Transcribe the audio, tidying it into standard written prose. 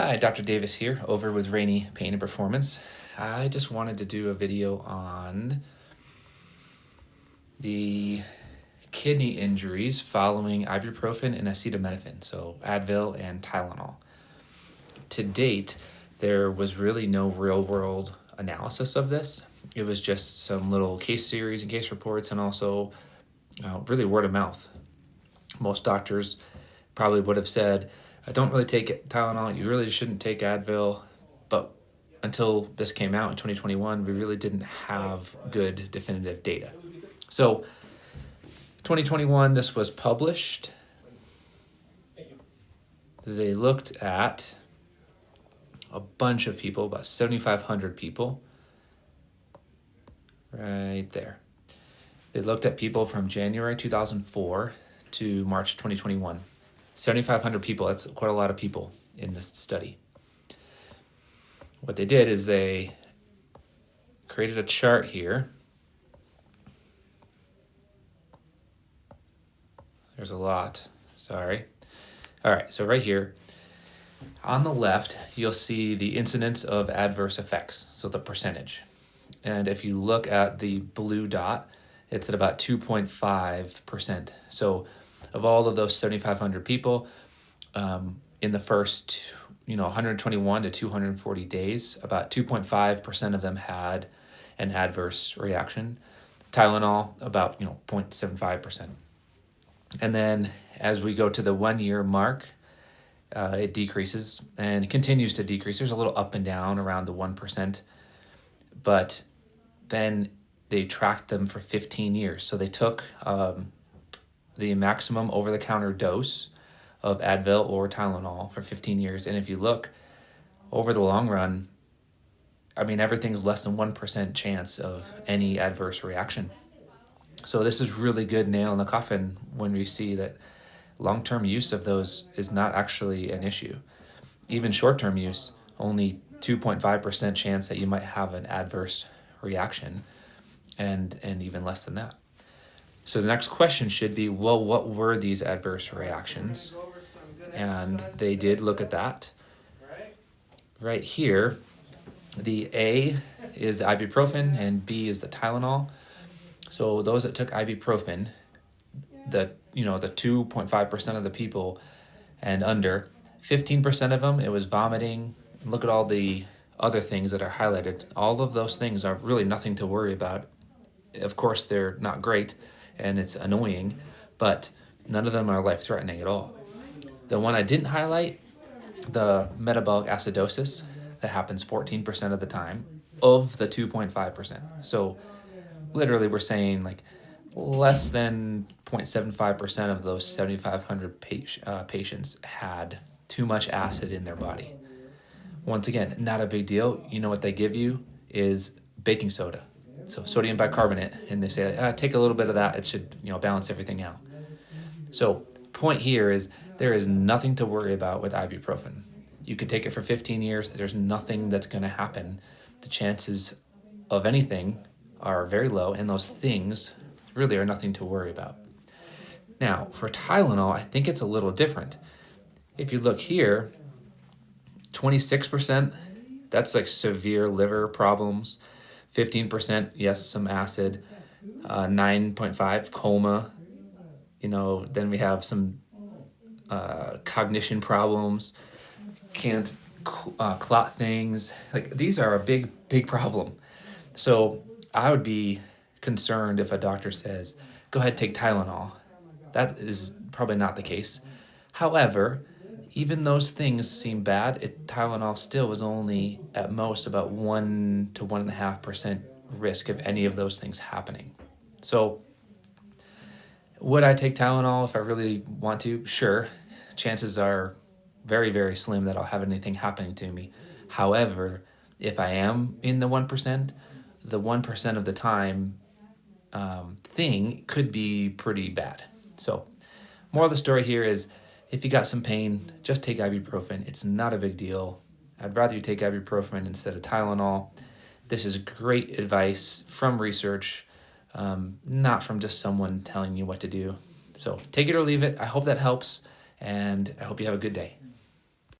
Hi, Dr. Davis here, over with Rainy Pain and Performance. I just wanted to do a video on the kidney injuries following ibuprofen and acetaminophen, so Advil and Tylenol. To date, there was really no real-world analysis of this. It was just some little case series and case reports, and also really word of mouth. Most doctors probably would have said, don't really take Tylenol, you really shouldn't take Advil, but until this came out in 2021, we really didn't have good definitive data. So 2021, this was published. They looked at a bunch of people, about 7,500 people, right there. They looked at people from January 2004 to March 2021. 7,500 people, that's quite a lot of people in this study. What they did is they created a chart here. There's a lot, sorry. All right, so right here, on the left, you'll see the incidence of adverse effects, so the percentage. And if you look at the blue dot, it's at about 2.5%. So of all of those 7,500 people, in the first 121 to 240 days, about 2.5% of them had an adverse reaction. Tylenol, about 0.75%. And then as we go to the 1 year mark, it decreases and continues to decrease. There's a little up and down around the 1%, but then they tracked them for 15 years. So they took the maximum over-the-counter dose of Advil or Tylenol for 15 years. And if you look over the long run, everything's less than 1% chance of any adverse reaction. So this is really good nail in the coffin when we see that long-term use of those is not actually an issue. Even short-term use, only 2.5% chance that you might have an adverse reaction, and even less than that. So the next question should be, well, what were these adverse reactions? And they did look at that. Right here, the A is the ibuprofen and B is the Tylenol. So those that took ibuprofen, the 2.5% of the people and under, 15% of them, it was vomiting. Look at all the other things that are highlighted. All of those things are really nothing to worry about. Of course, they're not great and it's annoying, but none of them are life-threatening at all. The one I didn't highlight, the metabolic acidosis, that happens 14% of the time of the 2.5%. So literally we're saying like less than 0.75% of those 7,500 patients had too much acid in their body. Once again, not a big deal. You know what they give you is baking soda. So sodium bicarbonate, and they say, take a little bit of that, it should balance everything out. So point here is there is nothing to worry about with ibuprofen. You can take it for 15 years, there's nothing that's going to happen. The chances of anything are very low, and those things really are nothing to worry about. Now, for Tylenol, I think it's a little different. If you look here, 26%, that's like severe liver problems. 15%, yes, some acid. 9.5, coma. Then we have some cognition problems. Can't clot things. Like, these are a big problem. So I would be concerned if a doctor says, go ahead, take Tylenol. That is probably not the case. However, even those things seem bad. Tylenol still was only at most about 1 to 1.5% risk of any of those things happening. So would I take Tylenol if I really want to? Sure. Chances are very, very slim that I'll have anything happening to me. However, if I am in the 1%, the 1% of the time thing could be pretty bad. So moral of the story here is, if you got some pain, just take ibuprofen. It's not a big deal. I'd rather you take ibuprofen instead of Tylenol. This is great advice from research, not from just someone telling you what to do. So take it or leave it. I hope that helps, and I hope you have a good day.